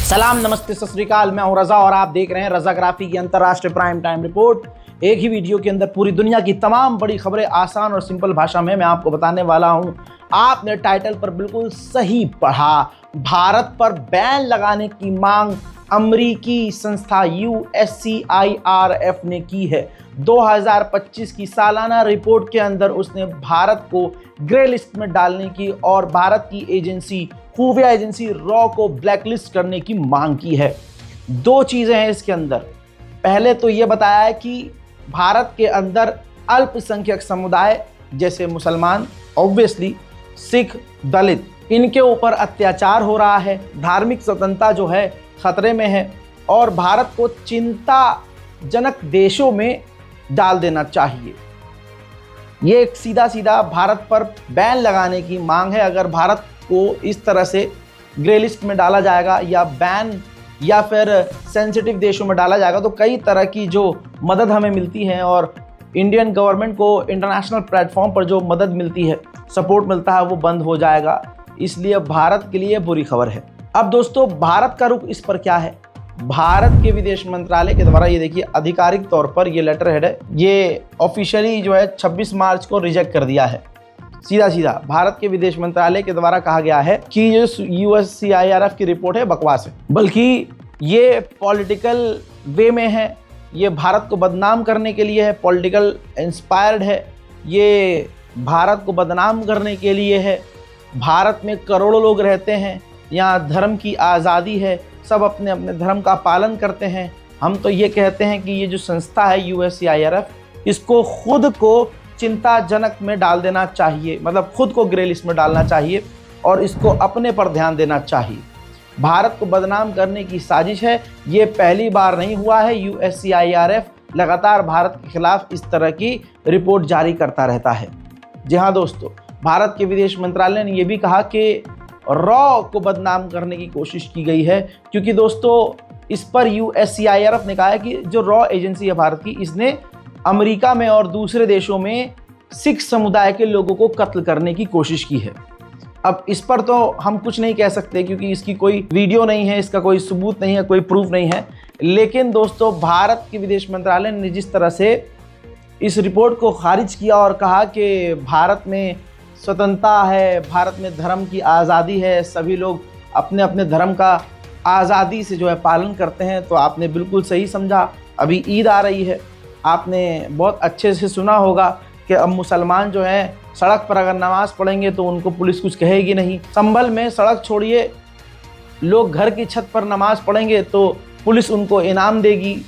सलाम, नमस्ते, सत श्री अकाल। मैं हूं रजा और आप देख रहे हैं रजाग्राफी की अंतर्राष्ट्रीय प्राइम टाइम रिपोर्ट। एक ही वीडियो के अंदर पूरी दुनिया की तमाम बड़ी खबरें आसान और सिंपल भाषा में मैं आपको बताने वाला हूं। आपने टाइटल पर बिल्कुल सही पढ़ा। भारत पर बैन लगाने की मांग अमरीकी संस्था USCIRF ने की है। 2025 की सालाना रिपोर्ट के अंदर उसने भारत को ग्रे लिस्ट में डालने की और भारत की एजेंसी खुफिया एजेंसी रॉ को ब्लैकलिस्ट करने की मांग की है। दो चीज़ें हैं इसके अंदर। पहले तो ये बताया है कि भारत के अंदर अल्पसंख्यक समुदाय जैसे मुसलमान, ऑब्वियसली सिख, दलित, इनके ऊपर अत्याचार हो रहा है, धार्मिक स्वतंत्रता जो है खतरे में है और भारत को चिंताजनक देशों में डाल देना चाहिए। ये एक सीधा सीधा भारत पर बैन लगाने की मांग है। अगर भारत को इस तरह से ग्रे लिस्ट में डाला जाएगा या बैन या फिर सेंसिटिव देशों में डाला जाएगा तो कई तरह की जो मदद हमें मिलती है और इंडियन गवर्नमेंट को इंटरनेशनल प्लेटफॉर्म पर जो मदद मिलती है, सपोर्ट मिलता है, वो बंद हो जाएगा। इसलिए भारत के लिए बुरी खबर है। अब दोस्तों, भारत का रुख इस पर क्या है? भारत के विदेश मंत्रालय के द्वारा ये देखिए आधिकारिक तौर पर ये लेटर हेड है, ये ऑफिशियली जो है 26 मार्च को रिजेक्ट कर दिया है। सीधा सीधा भारत के विदेश मंत्रालय के द्वारा कहा गया है कि ये USCIRF की रिपोर्ट है, बकवास है, बल्कि ये पॉलिटिकल वे में है, ये भारत को बदनाम करने के लिए है, पॉलिटिकल इंस्पायर्ड है, ये भारत को बदनाम करने के लिए है। भारत में करोड़ों लोग रहते हैं, यहाँ धर्म की आज़ादी है, सब अपने अपने धर्म का पालन करते हैं। हम तो ये कहते हैं कि ये जो संस्था है USCIRF, इसको खुद को चिंताजनक में डाल देना चाहिए, मतलब खुद को ग्रे लिस्ट में डालना चाहिए और इसको अपने पर ध्यान देना चाहिए। भारत को बदनाम करने की साजिश है, ये पहली बार नहीं हुआ है। USCIRF लगातार भारत के खिलाफ इस तरह की रिपोर्ट जारी करता रहता है। जी हाँ दोस्तों, भारत के विदेश मंत्रालय ने यह भी कहा कि रॉ को बदनाम करने की कोशिश की गई है, क्योंकि दोस्तों इस पर USCIRF ने कहा है कि जो रॉ एजेंसी है भारत की, इसने अमेरिका में और दूसरे देशों में सिख समुदाय के लोगों को कत्ल करने की कोशिश की है। अब इस पर तो हम कुछ नहीं कह सकते क्योंकि इसकी कोई वीडियो नहीं है, इसका कोई सबूत नहीं है, कोई प्रूफ नहीं है। लेकिन दोस्तों, भारत के विदेश मंत्रालय ने जिस तरह से इस रिपोर्ट को खारिज किया और कहा कि भारत में स्वतंत्रता है, भारत में धर्म की आज़ादी है, सभी लोग अपने अपने धर्म का आज़ादी से जो है पालन करते हैं, तो आपने बिल्कुल सही समझा। अभी ईद आ रही है, आपने बहुत अच्छे से सुना होगा कि अब मुसलमान जो हैं सड़क पर अगर नमाज़ पढ़ेंगे तो उनको पुलिस कुछ कहेगी नहीं। संभल में सड़क छोड़िए, लोग घर की छत पर नमाज़ पढ़ेंगे तो पुलिस उनको इनाम देगी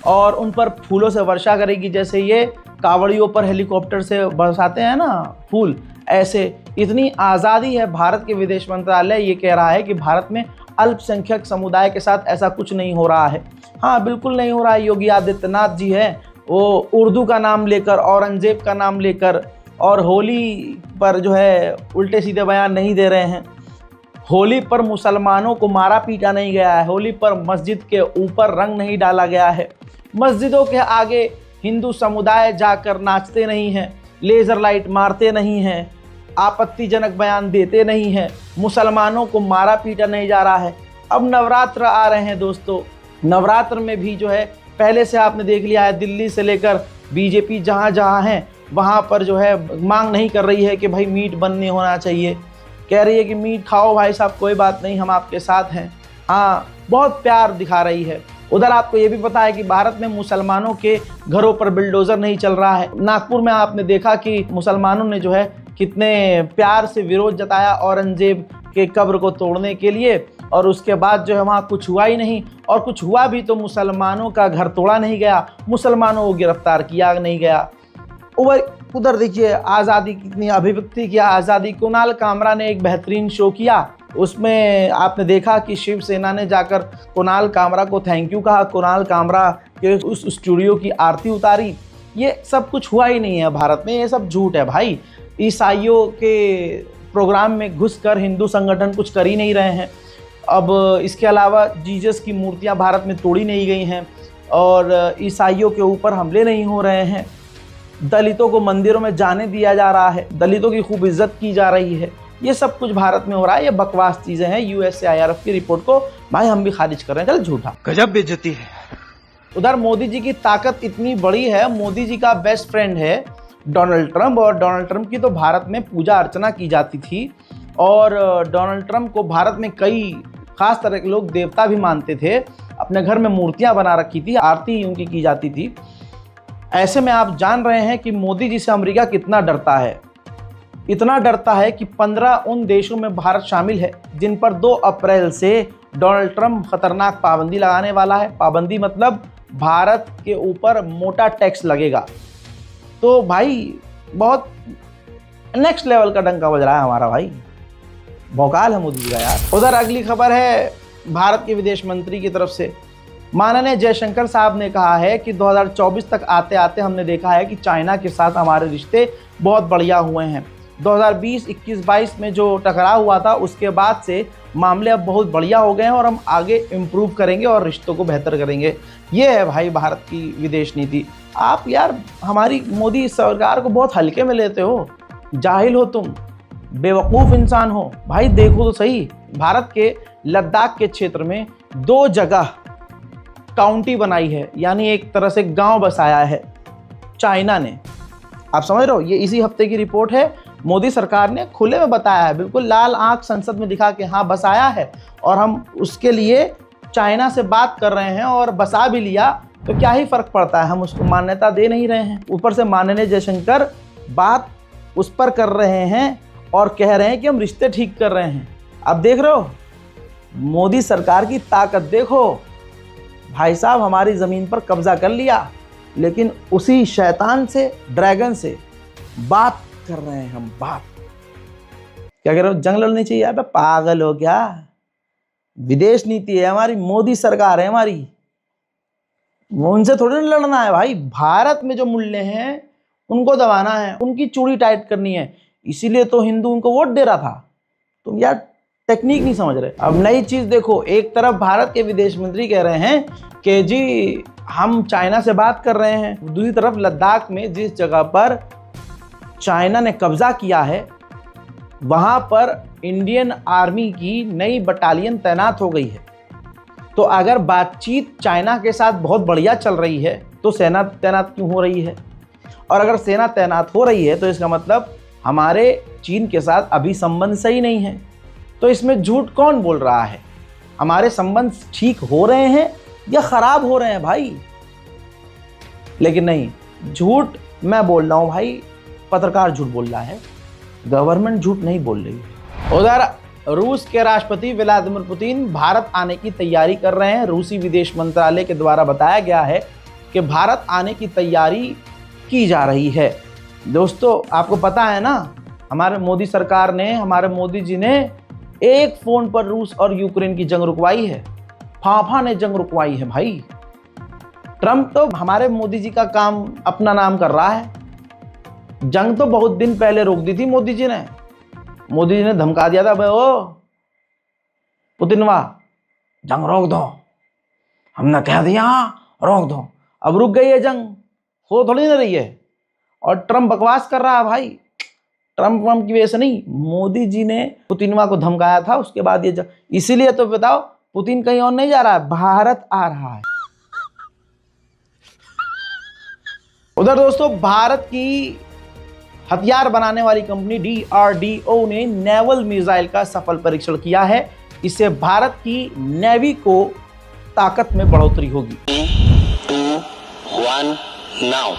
और उन पर फूलों से वर्षा करेगी, जैसे ये कावड़ियों पर हेलीकॉप्टर से बरसाते हैं ना फूल, ऐसे। इतनी आज़ादी है। भारत के विदेश मंत्रालय ये कह रहा है कि भारत में अल्पसंख्यक समुदाय के साथ ऐसा कुछ नहीं हो रहा है। हाँ, बिल्कुल नहीं हो रहा है। योगी आदित्यनाथ जी हैं, वो उर्दू का नाम लेकर, औरंगजेब का नाम लेकर और होली पर जो है उल्टे सीधे बयान नहीं दे रहे हैं। होली पर मुसलमानों को मारा पीटा नहीं गया है, होली पर मस्जिद के ऊपर रंग नहीं डाला गया है, मस्जिदों के आगे हिंदू समुदाय जाकर नाचते नहीं हैं, लेज़र लाइट मारते नहीं हैं, आपत्तिजनक बयान देते नहीं हैं, मुसलमानों को मारा पीटा नहीं जा रहा है। अब नवरात्र आ रहे हैं दोस्तों, नवरात्र में भी जो है पहले से आपने देख लिया है, दिल्ली से लेकर बीजेपी जहाँ जहाँ हैं वहाँ पर जो है मांग नहीं कर रही है कि भाई मीट बंद नहीं होना चाहिए, कह रही है कि मीट खाओ भाई साहब, कोई बात नहीं, हम आपके साथ हैं। हाँ, बहुत प्यार दिखा रही है। उधर आपको ये भी पता है कि भारत में मुसलमानों के घरों पर बिल्डोज़र नहीं चल रहा है। नागपुर में आपने देखा कि मुसलमानों ने जो है कितने प्यार से विरोध जताया औरंगजेब के कब्र को तोड़ने के लिए, और उसके बाद जो है वहाँ कुछ हुआ ही नहीं, और कुछ हुआ भी तो मुसलमानों का घर तोड़ा नहीं गया, मुसलमानों को गिरफ्तार किया नहीं गया। उधर देखिए आज़ादी, कितनी अभिव्यक्ति की आज़ादी। कुणाल कामरा ने एक बेहतरीन शो किया, उसमें आपने देखा कि शिवसेना ने जाकर कुणाल कामरा को थैंक यू कहा, कुणाल कामरा के उस स्टूडियो की आरती उतारी। ये सब कुछ हुआ ही नहीं है भारत में, ये सब झूठ है भाई। ईसाइयों के प्रोग्राम में घुसकर हिंदू संगठन कुछ कर ही नहीं रहे हैं। अब इसके अलावा जीसस की मूर्तियां भारत में तोड़ी नहीं गई हैं और ईसाइयों के ऊपर हमले नहीं हो रहे हैं। दलितों को मंदिरों में जाने दिया जा रहा है, दलितों की खूब इज्जत की जा रही है। ये सब कुछ भारत में हो रहा है, ये बकवास चीजें हैं। USAIRF की रिपोर्ट को भाई हम भी खारिज कर रहे हैं, चल झूठा, गजब बेइज्जती है। उधर मोदी जी की ताकत इतनी बड़ी है, मोदी जी का बेस्ट फ्रेंड है डोनाल्ड ट्रंप, और डोनाल्ड ट्रंप की तो भारत में पूजा अर्चना की जाती थी, और डोनाल्ड ट्रंप को भारत में कई खास तरह के लोग देवता भी मानते थे, अपने घर में मूर्तियां बना रखी थी, आरती उनकी की जाती थी। ऐसे में आप जान रहे हैं कि मोदी जी से अमेरिका कितना डरता है। इतना डरता है कि 15 उन देशों में भारत शामिल है जिन पर 2 अप्रैल से डोनाल्ड ट्रंप खतरनाक पाबंदी लगाने वाला है। पाबंदी मतलब भारत के ऊपर मोटा टैक्स लगेगा। तो भाई बहुत नेक्स्ट लेवल का डंका बज रहा है हमारा भाई, भौकाल है मोदी जी का यार। उधर अगली खबर है भारत के विदेश मंत्री की तरफ से। माननीय जयशंकर साहब ने कहा है कि 2024 तक आते आते हमने देखा है कि चाइना के साथ हमारे रिश्ते बहुत बढ़िया हुए हैं। 2020, 21, 22 में जो टकराव हुआ था उसके बाद से मामले अब बहुत बढ़िया हो गए हैं और हम आगे इम्प्रूव करेंगे और रिश्तों को बेहतर करेंगे। ये है भाई भारत की विदेश नीति। आप यार हमारी मोदी सरकार को बहुत हल्के में लेते हो, जाहिल हो तुम, बेवकूफ़ इंसान हो। भाई देखो तो सही, भारत के लद्दाख के क्षेत्र में 2 जगह काउंटी बनाई है, यानी एक तरह से गांव बसाया है चाइना ने। आप समझ रहे हो, ये इसी हफ्ते की रिपोर्ट है। मोदी सरकार ने खुले में बताया है, बिल्कुल लाल आंख संसद में दिखा के हाँ बसाया है, और हम उसके लिए चाइना से बात कर रहे हैं और बसा भी लिया तो क्या ही फर्क पड़ता है, हम उसको मान्यता दे नहीं रहे हैं। ऊपर से माननीय जयशंकर बात उस पर कर रहे हैं और कह रहे हैं कि हम रिश्ते ठीक कर रहे हैं। अब देख रहे हो मोदी सरकार की ताकत, देखो भाई साहब हमारी ज़मीन पर कब्जा कर लिया, लेकिन उसी शैतान से, ड्रैगन से बात कर रहे हैं हम। बात क्या कह रहे हो, जंग लड़नी चाहिए? अबे पागल हो क्या? विदेश नीति है हमारी, मोदी सरकार है हमारी, वो उनसे थोड़ी ना लड़ना है भाई। भारत में जो मूल्य हैं उनको दबाना है, उनकी चूड़ी टाइट करनी है। इसीलिए तो हिंदू उनको वोट दे रहा था। तुम यार टेक्निक नहीं समझ रहे। अब नई चीज देखो, एक तरफ भारत के विदेश मंत्री कह रहे हैं कि जी हम चाइना से बात कर रहे हैं, दूसरी तरफ लद्दाख में जिस जगह पर चाइना ने कब्जा किया है वहां पर इंडियन आर्मी की नई बटालियन तैनात हो गई है। तो अगर बातचीत चाइना के साथ बहुत बढ़िया चल रही है तो सेना तैनात क्यों हो रही है? और अगर सेना तैनात हो रही है तो इसका मतलब हमारे चीन के साथ अभी संबंध सही नहीं है। तो इसमें झूठ कौन बोल रहा है? हमारे संबंध ठीक हो रहे हैं या खराब हो रहे हैं भाई? लेकिन नहीं, झूठ मैं बोल रहा हूं भाई, पत्रकार झूठ बोल रहा है, गवर्नमेंट झूठ नहीं बोल रही है। उधर रूस के राष्ट्रपति व्लादिमीर पुतिन भारत आने की तैयारी कर रहे हैं। रूसी विदेश मंत्रालय के द्वारा बताया गया है कि भारत आने की तैयारी की जा रही है। दोस्तों आपको पता है ना, हमारे मोदी सरकार ने, हमारे मोदी जी ने एक फोन पर रूस और यूक्रेन की जंग रुकवाई है। फाफा ने जंग रुकवाई है भाई। ट्रंप तो हमारे मोदी जी का काम अपना नाम कर रहा है। जंग तो बहुत दिन पहले रोक दी थी मोदी जी ने। मोदी जी ने धमका दिया था, भाई ओ पुतिनवा जंग रोक दो, हमने कह दिया रोक दो। अब रुक गई है जंग, हो थोड़ी ना रही है। और ट्रंप बकवास कर रहा है भाई। ट्रंप की वजह से नहीं, मोदी जी ने पुतिनवा को धमकाया था, उसके बाद ये इसीलिए तो बताओ पुतिन कहीं और नहीं जा रहा है, भारत आ रहा है। उधर दोस्तों भारत की हथियार बनाने वाली कंपनी DRDO ने नेवल मिसाइल का सफल परीक्षण किया है। इससे भारत की नेवी को ताकत में बढ़ोतरी होगी। 3, 2, 1 नाउ।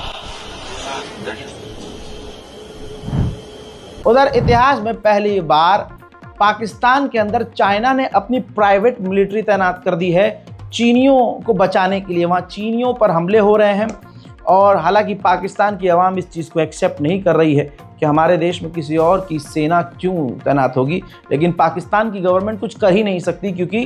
उधर इतिहास में पहली बार पाकिस्तान के अंदर चाइना ने अपनी प्राइवेट मिलिट्री तैनात कर दी है चीनियों को बचाने के लिए। वहाँ चीनियों पर हमले हो रहे हैं और हालांकि पाकिस्तान की आवाम इस चीज़ को एक्सेप्ट नहीं कर रही है कि हमारे देश में किसी और की सेना क्यों तैनात होगी, लेकिन पाकिस्तान की गवर्नमेंट कुछ कर ही नहीं सकती क्योंकि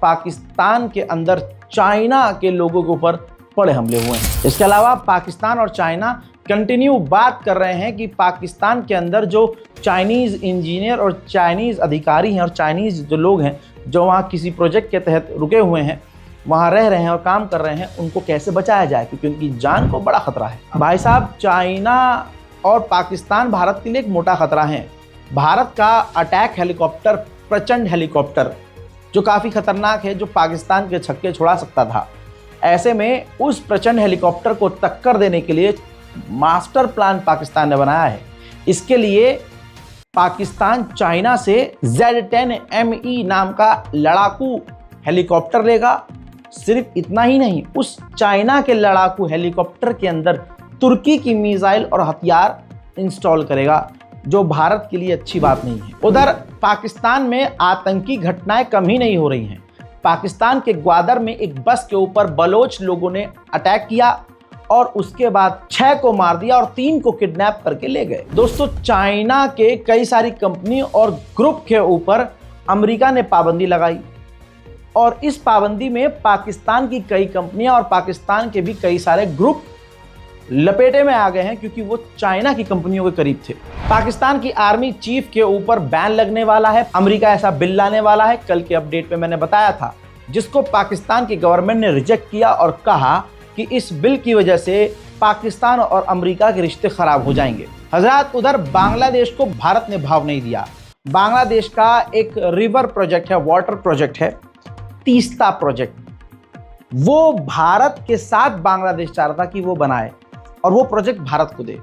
पाकिस्तान के अंदर चाइना के लोगों के ऊपर बड़े हमले हुए हैं। इसके अलावा पाकिस्तान और चाइना कंटिन्यू बात कर रहे हैं कि पाकिस्तान के अंदर जो चाइनीज़ इंजीनियर और चाइनीज़ अधिकारी हैं और चाइनीज़ जो लोग हैं जो वहाँ किसी प्रोजेक्ट के तहत रुके हुए हैं, वहाँ रह रहे हैं और काम कर रहे हैं, उनको कैसे बचाया जाए क्योंकि उनकी जान को बड़ा खतरा है। भाई साहब चाइना और पाकिस्तान भारत के लिए एक मोटा खतरा है। भारत का अटैक हेलीकॉप्टर प्रचंड हेलीकॉप्टर जो काफ़ी खतरनाक है, जो पाकिस्तान के छक्के छुड़ा सकता था, ऐसे में उस प्रचंड हेलीकॉप्टर को टक्कर देने के लिए मास्टर प्लान पाकिस्तान ने बनाया है। इसके लिए पाकिस्तान चाइना से Z-10ME नाम का लड़ाकू हेलीकॉप्टर लेगा। सिर्फ इतना ही नहीं, उस चाइना के लड़ाकू हेलीकॉप्टर के अंदर तुर्की की मिसाइल और हथियार इंस्टॉल करेगा, जो भारत के लिए अच्छी बात नहीं है। उधर पाकिस्तान में आतंकी घटनाएं कम ही नहीं हो रही हैं। पाकिस्तान के ग्वादर में एक बस के ऊपर बलोच लोगों ने अटैक किया और उसके बाद 6 को मार दिया और 3 को किडनैप करके ले गए। दोस्तों, चाइना के कई सारी कंपनी और ग्रुप के ऊपर अमेरिका ने पाबंदी लगाई और इस पाबंदी में पाकिस्तान की कई कंपनियां और पाकिस्तान के भी कई सारे ग्रुप लपेटे में आ गए हैं, क्योंकि वो चाइना की कंपनियों के करीब थे। पाकिस्तान की आर्मी चीफ के ऊपर बैन लगने वाला है। अमेरिका ऐसा बिल लाने वाला है, कल के अपडेट में मैंने बताया था, जिसको पाकिस्तान की गवर्नमेंट ने रिजेक्ट किया और कहा कि इस बिल की वजह से पाकिस्तान और अमेरिका के रिश्ते खराब हो जाएंगे। हजरात, उधर बांग्लादेश को भारत ने भाव नहीं दिया। बांग्लादेश का एक रिवर प्रोजेक्ट है, वाटर प्रोजेक्ट है, तीस्ता प्रोजेक्ट, वो भारत के साथ बांग्लादेश चाह रहा था कि वो बनाए और वो प्रोजेक्ट भारत को दे।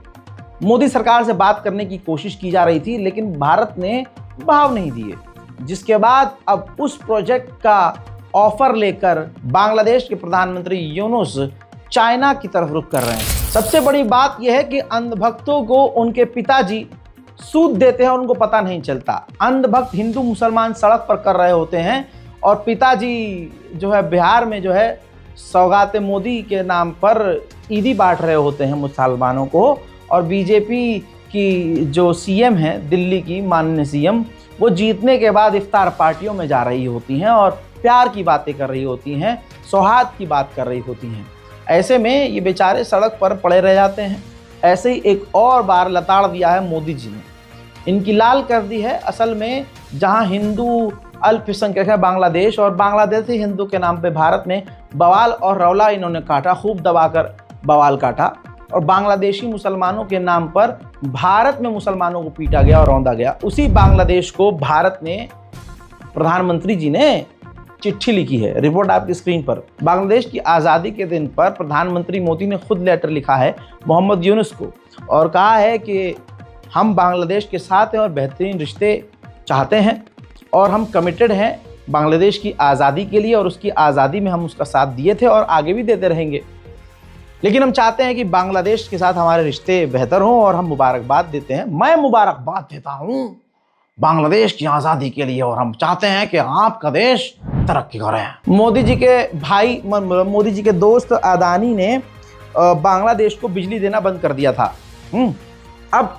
मोदी सरकार से बात करने की कोशिश की जा रही थी, लेकिन भारत ने भाव नहीं दिए, जिसके बाद अब उस प्रोजेक्ट का ऑफर लेकर बांग्लादेश के प्रधानमंत्री यूनुस चाइना की तरफ रुख कर रहे हैं। सबसे बड़ी बात यह है कि अंधभक्तों को उनके पिताजी सूद देते हैं, उनको पता नहीं चलता। अंधभक्त हिंदू मुसलमान सड़क पर कर रहे होते हैं और पिताजी जो है बिहार में जो है सौगाते मोदी के नाम पर ईदी बांट रहे होते हैं मुसलमानों को, और बीजेपी की जो सीएम है दिल्ली की माननीय सीएम, वो जीतने के बाद इफ्तार पार्टियों में जा रही होती हैं और प्यार की बातें कर रही होती हैं, सौहार्द की बात कर रही होती हैं। ऐसे में ये बेचारे सड़क पर पड़े रह जाते हैं। ऐसे ही एक और बार लताड़ दिया है मोदी जी ने, इनकी लाल कर दी है। असल में जहां हिंदू अल्पसंख्यक है बांग्लादेश, और बांग्लादेशी हिंदू के नाम पे भारत में बवाल और रौला इन्होंने काटा, खूब दबाकर बवाल काटा, और बांग्लादेशी मुसलमानों के नाम पर भारत में मुसलमानों को पीटा गया और रौंदा गया। उसी बांग्लादेश को भारत ने, प्रधानमंत्री जी ने चिट्ठी लिखी है, रिपोर्ट आपकी स्क्रीन पर। बांग्लादेश की आज़ादी के दिन पर प्रधानमंत्री मोदी ने खुद लेटर लिखा है मोहम्मद यूनुस को और कहा है कि हम बांग्लादेश के साथ हैं और बेहतरीन रिश्ते चाहते हैं और हम कमिटेड हैं बांग्लादेश की आज़ादी के लिए, और उसकी आज़ादी में हम उसका साथ दिए थे और आगे भी देते रहेंगे। लेकिन हम चाहते हैं कि बांग्लादेश के साथ हमारे रिश्ते बेहतर हों और हम मुबारकबाद देते हैं। मैं मुबारकबाद देता हूं बांग्लादेश की आज़ादी के लिए और हम चाहते हैं कि आपका देश तरक्की करे। मोदी जी के भाई, मोदी जी के दोस्त अदानी ने बांग्लादेश को बिजली देना बंद कर दिया था। अब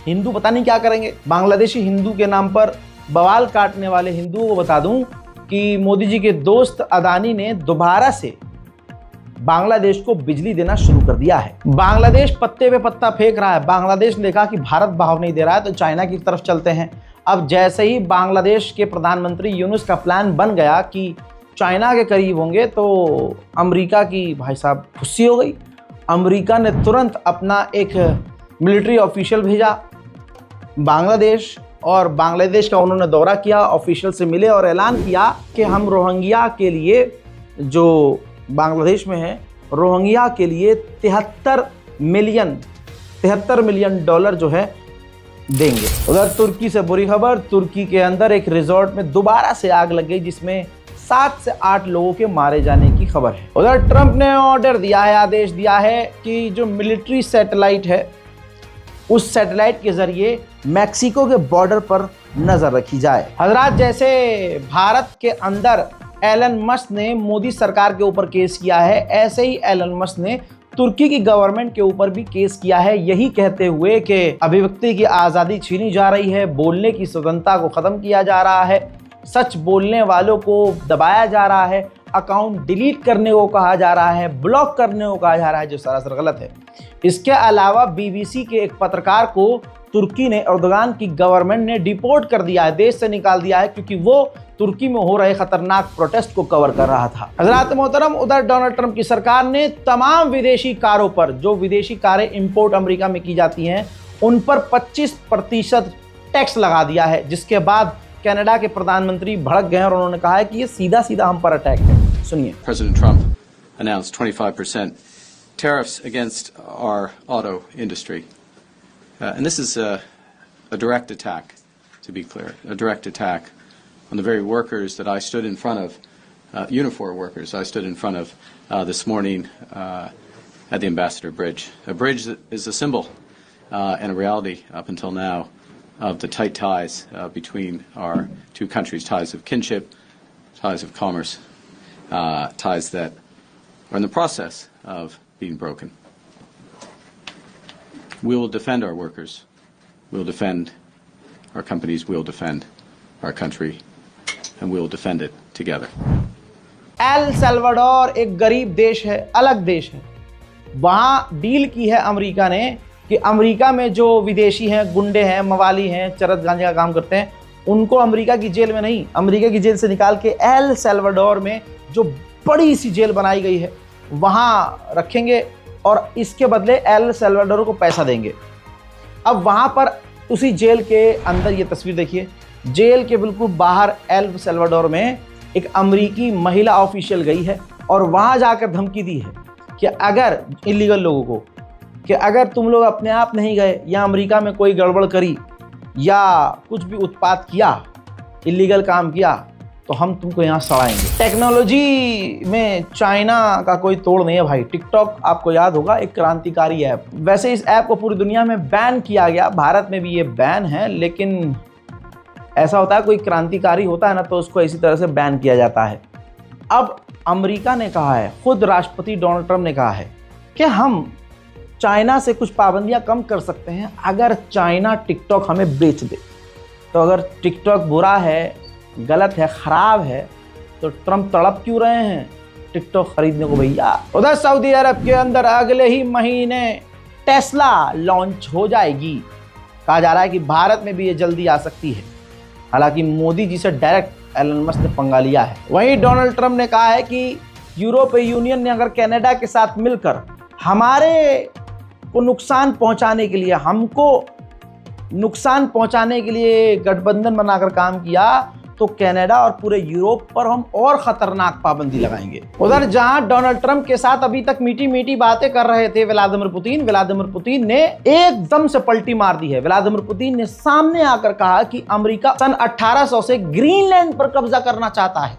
हिंदू पता नहीं क्या करेंगे। बांग्लादेशी हिंदू के नाम पर बवाल काटने वाले हिंदुओं को बता दूं कि मोदी जी के दोस्त अदानी ने दोबारा से बांग्लादेश को बिजली देना शुरू कर दिया है। बांग्लादेश पत्ते पे पत्ता फेंक रहा है। बांग्लादेश ने देखा कि भारत भाव नहीं दे रहा है तो चाइना की तरफ चलते हैं। अब जैसे ही बांग्लादेश के प्रधानमंत्री यूनुस का प्लान बन गया कि चाइना के करीब होंगे, तो अमेरिका की भाई साहब खुशी हो गई। अमेरिका ने तुरंत अपना एक मिलिट्री ऑफिशियल भेजा बांग्लादेश, और बांग्लादेश का उन्होंने दौरा किया, ऑफिशियल से मिले और ऐलान किया कि हम रोहिंग्या के लिए, जो बांग्लादेश में है, रोहिंग्या के लिए 73 मिलियन डॉलर जो है देंगे। उधर तुर्की से बुरी खबर, तुर्की के अंदर एक रिजॉर्ट में दोबारा से आग लग गई, जिसमें 7 से 8 लोगों के मारे जाने की खबर है। उधर ट्रंप ने ऑर्डर दिया है, आदेश दिया है कि जो मिलिट्री सैटेलाइट है, उस सैटेलाइट के जरिए मैक्सिको के बॉर्डर पर नजर रखी जाए। हजरात, जैसे भारत के अंदर एलन मस्क ने मोदी सरकार के ऊपर केस किया है, ऐसे ही एलन मस्क ने तुर्की की गवर्नमेंट के ऊपर भी केस किया है, यही कहते हुए कि अभिव्यक्ति की आज़ादी छीनी जा रही है, बोलने की स्वतंत्रता को ख़त्म किया जा रहा है, सच बोलने वालों को दबाया जा रहा है, अकाउंट डिलीट करने को कहा जा रहा है, ब्लॉक करने को कहा जा रहा है, जो सरासर गलत है। इसके अलावा बीबीसी के एक पत्रकार को तुर्की ने, एर्दोगान की गवर्नमेंट ने डिपोर्ट कर दिया है, देश से निकाल दिया है, क्योंकि वो तुर्की में हो रहे खतरनाक प्रोटेस्ट को कवर कर रहा था। हजरात मोहतरम, उधर डोनाल्ड ट्रंप की सरकार ने तमाम विदेशी कारों पर, जो विदेशी कारें इंपोर्ट अमेरिका में की जाती हैं, उन पर 25% टैक्स लगा दिया है, जिसके बाद कनाडा के प्रधानमंत्री भड़क गए और उन्होंने कहा है कि ये सीधा सीधा हम पर अटैक है। सुनिए। President Trump announced 25% tariffs against our auto industry. And this is a direct attack, to be clear, a direct attack on the very workers that I stood in front of, Unifor workers I stood in front of this morning at the Ambassador Bridge. A bridge that is a symbol and a reality up until now of the tight ties between our two countries, ties of kinship, ties of commerce, ties that are in the process of being broken. We will defend our workers. We will defend our companies. We will defend our country. And we will defend it together. El Salvador एक गरीब देश है, अलग देश है। वहाँ deal की है अमेरिका ने कि अमेरिका में जो विदेशी हैं, गुंडे हैं, मवाली हैं, चरस गांजे का काम करते हैं, उनको अमेरिका की जेल में नहीं, अमेरिका की जेल से निकाल के एल सल्वाडोर में जो बड़ी सी जेल बनाई गई है वहाँ रखेंगे और इसके बदले एल सल्वाडोर को पैसा देंगे। अब वहाँ पर उसी जेल के अंदर ये तस्वीर देखिए, जेल के बिल्कुल बाहर एल सल्वाडोर में एक अमेरिकी महिला ऑफिशियल गई है और वहाँ जाकर धमकी दी है कि अगर इलीगल लोगों को कि अगर तुम लोग अपने आप नहीं गए या अमेरिका में कोई गड़बड़ करी या कुछ भी उत्पात किया, इलीगल काम किया, तो हम तुमको यहाँ सड़ाएंगे। टेक्नोलॉजी में चाइना का कोई तोड़ नहीं है भाई। टिकटॉक आपको याद होगा, एक क्रांतिकारी ऐप। वैसे इस ऐप को पूरी दुनिया में बैन किया गया, भारत में भी ये बैन है, लेकिन ऐसा होता है कोई क्रांतिकारी होता है ना तो उसको इसी तरह से बैन किया जाता है। अब अमेरिका ने कहा है, खुद राष्ट्रपति डोनाल्ड ट्रंप ने कहा है कि हम चाइना से कुछ पाबंदियां कम कर सकते हैं अगर चाइना टिकटॉक हमें बेच दे। तो अगर टिकटॉक बुरा है, गलत है, खराब है, तो ट्रंप तड़प क्यों रहे हैं टिकटॉक खरीदने को भैया। उधर सऊदी अरब के अंदर अगले ही महीने टेस्ला लॉन्च हो जाएगी। कहा जा रहा है कि भारत में भी ये जल्दी आ सकती है। हालांकि मोदी जी से डायरेक्ट एलन मस्क ने पंगा लिया है। वहीं डोनाल्ड ट्रंप ने कहा है कि यूरोपीय यूनियन ने अगर कनाडा के साथ मिलकर हमारे को नुकसान पहुंचाने के लिए, हमको नुकसान पहुंचाने के लिए गठबंधन बनाकर काम किया तो कनाडा और पूरे यूरोप पर हम और खतरनाक पाबंदी लगाएंगे। उधर जहां डोनाल्ड ट्रंप के साथ अभी तक मीठी मीठी बातें कर रहे थे व्लादिमीर पुतिन ने एकदम से पलटी मार दी है। व्लादिमीर पुतिन ने सामने आकर कहा कि अमेरिका सन 1800 से ग्रीनलैंड पर कब्जा करना चाहता है।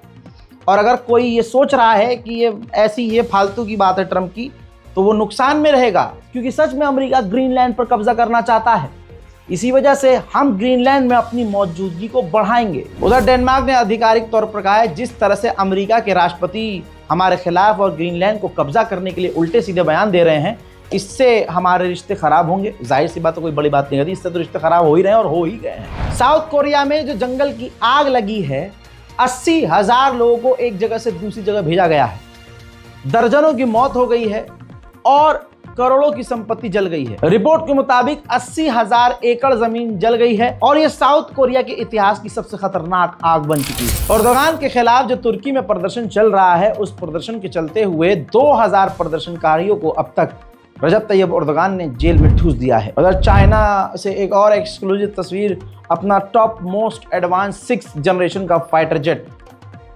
और अगर कोई ये सोच रहा है कि ये फालतू की बात है ट्रंप की, तो वो नुकसान में रहेगा, क्योंकि सच में अमेरिका ग्रीनलैंड पर कब्जा करना चाहता है। इसी वजह से हम ग्रीनलैंड में अपनी मौजूदगी को बढ़ाएंगे। उधर डेनमार्क ने आधिकारिक तौर पर कहा है जिस तरह से अमेरिका के राष्ट्रपति हमारे खिलाफ और ग्रीनलैंड को कब्जा करने के लिए उल्टे सीधे बयान दे रहे हैं, इससे हमारे रिश्ते खराब होंगे। जाहिर सी बात, तो कोई बड़ी बात नहीं होती, इससे तो रिश्ते खराब हो ही रहे हैं और हो ही गए हैं। साउथ कोरिया में जो जंगल की आग लगी है, 80,000 लोगों को एक जगह से दूसरी जगह भेजा गया है। दर्जनों की मौत हो गई है और करोड़ों की संपत्ति जल गई है। रिपोर्ट के मुताबिक 80,000 एकड़ जमीन जल गई है और यह साउथ कोरिया के इतिहास की सबसे खतरनाक आग बन चुकी है। एर्दोगान के खिलाफ जो तुर्की में प्रदर्शन चल रहा है, उस प्रदर्शन के चलते हुए 2000 प्रदर्शनकारियों को अब तक रजब तैयब एर्दोगान ने जेल में ठूस दिया है। उधर चाइना से एक और एक्सक्लूसिव तस्वीर, अपना top most advance 6th generation का फाइटर जेट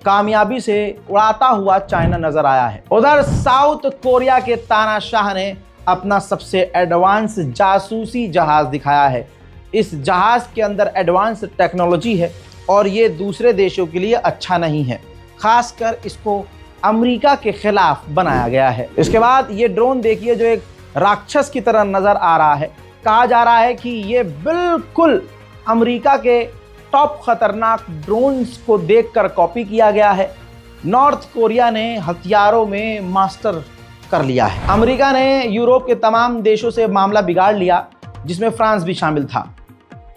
कामयाबी से उड़ाता हुआ चाइना नजर आया है। उधर साउथ कोरिया के तानाशाह ने अपना सबसे एडवांस जासूसी जहाज दिखाया है। इस जहाज के अंदर एडवांस टेक्नोलॉजी है और ये दूसरे देशों के लिए अच्छा नहीं है, खासकर इसको अमेरिका के खिलाफ बनाया गया है। इसके बाद ये ड्रोन देखिए जो एक राक्षस की तरह नजर आ रहा है। कहा जा रहा है कि ये बिल्कुल अमेरिका के टॉप खतरनाक ड्रोन्स को देखकर कॉपी किया गया है। नॉर्थ कोरिया ने हथियारों में मास्टर कर लिया है। अमेरिका ने यूरोप के तमाम देशों से मामला बिगाड़ लिया, जिसमें फ्रांस भी शामिल था।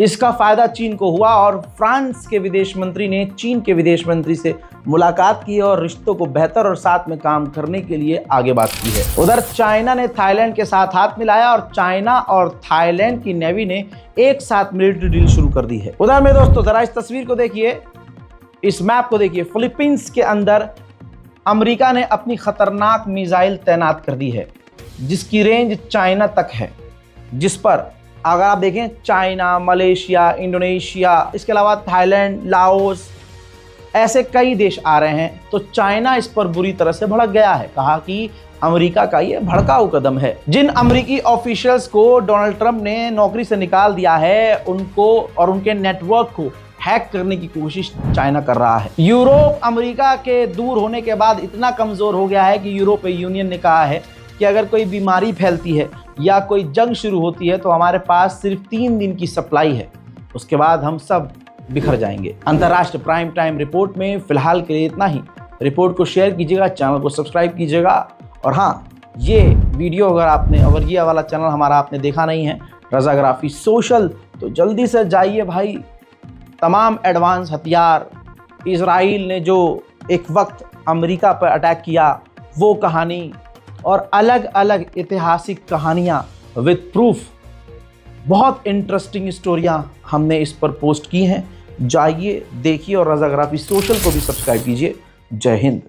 इसका फायदा चीन को हुआ और फ्रांस के विदेश मंत्री ने चीन के विदेश मंत्री से मुलाकात की और रिश्तों को बेहतर और साथ में काम करने के लिए आगे बात की है। उधर चाइना ने थाईलैंड के साथ हाथ मिलाया और चाइना और थाईलैंड की नेवी ने एक साथ मिलिट्री डील शुरू कर दी है। उधर मेरे दोस्तों जरा इस तस्वीर को देखिए, इस मैप को देखिए। फिलीपींस के अंदर अमेरिका ने अपनी खतरनाक मिसाइल तैनात कर दी है, जिसकी रेंज चाइना तक है, जिस पर अगर आप देखें चाइना, मलेशिया, इंडोनेशिया, इसके अलावा थाईलैंड, लाओस, ऐसे कई देश आ रहे हैं। तो चाइना इस पर बुरी तरह से भड़क गया है, कहा कि अमेरिका का ये भड़काऊ कदम है। जिन अमेरिकी ऑफिशियल्स को डोनाल्ड ट्रंप ने नौकरी से निकाल दिया है, उनको और उनके नेटवर्क को हैक करने की कोशिश चाइना कर रहा है। यूरोप अमेरिका के दूर होने के बाद इतना कमजोर हो गया है कि यूरोपीय यूनियन ने कहा है कि अगर कोई बीमारी फैलती है या कोई जंग शुरू होती है तो हमारे पास सिर्फ 3 दिन की सप्लाई है, उसके बाद हम सब बिखर जाएंगे। अंतर्राष्ट्रीय प्राइम टाइम रिपोर्ट में फिलहाल के लिए इतना ही। रिपोर्ट को शेयर कीजिएगा, चैनल को सब्सक्राइब कीजिएगा, और हाँ, ये वीडियो अगर ये वाला चैनल हमारा आपने देखा नहीं है, रज़ाग्राफी सोशल, तो जल्दी से जाइए भाई। तमाम एडवांस हथियार, इजराइल ने जो एक वक्त अमेरिका पर अटैक किया, वो कहानी और अलग अलग ऐतिहासिक कहानियाँ विद प्रूफ, बहुत इंटरेस्टिंग स्टोरियाँ हमने इस पर पोस्ट की हैं। जाइए, देखिए, और रज़ाग्राफी सोशल को भी सब्सक्राइब कीजिए। जय हिंद।